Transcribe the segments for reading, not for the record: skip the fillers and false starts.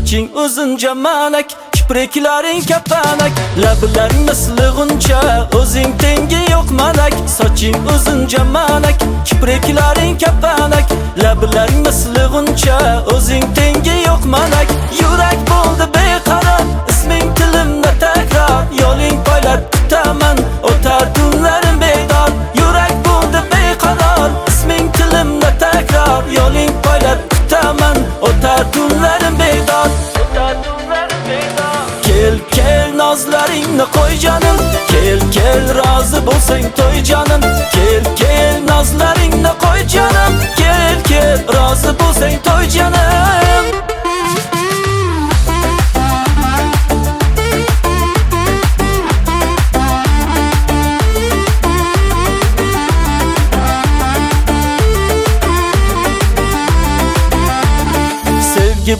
Soching uzun jamalak, kipriklaring kapanak, lablaring misli g'uncha, o'zing tengi yo'q malak. Soching uzun jamalak, kipriklaring kapanak, lablaring misli g'uncha, o'zing tengi yo'q malak. Yurak bo'ldi beqaror, isming tilimda takror, yo'ling poylab kutaman, o'tar tunlarim bedor. Yurak bo'ldi beqaror, isming tilimda takror, yo'ling poylab kutaman, o'tar tunlarim bedor. Kel nozlaringni qo'y jonim, kel rozi bo'lsang to'y jonim. Kel nozlaringni qo'y jonim, kel rozi bo'lsang to'y jonim.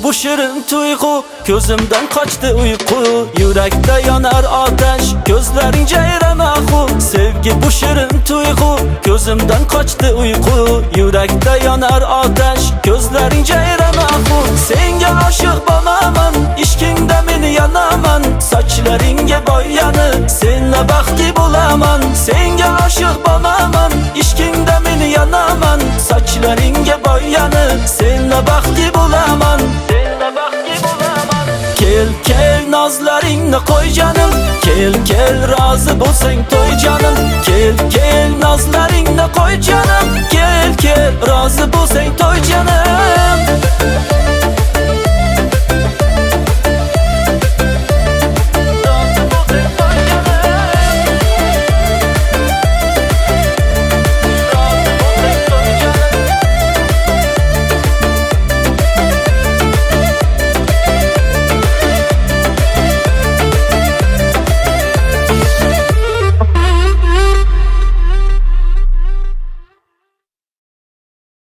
Bu shirin tuyg'u, ko'zimdan qochdi uyqu, yurakda yonar otash, ko'zlaring jayron ohu. Sevgi bu shirin tuyg'u, ko'zimdan qochdi uyqu, yurakda yonar otash, ko'zlaring jayron ohu. Senga oshiq bo'lmaman, ishkingda men yonaman, sochlaringga boyanib senga baxtli bo'laman. Senga oshiq bo'lmaman, ishkingda men yonaman, sochlaringga boyanib senga baxtli bo'laman. Kel nozlaringni qo'y jonim, kel rozi bo'lsang to'y jonim. Kel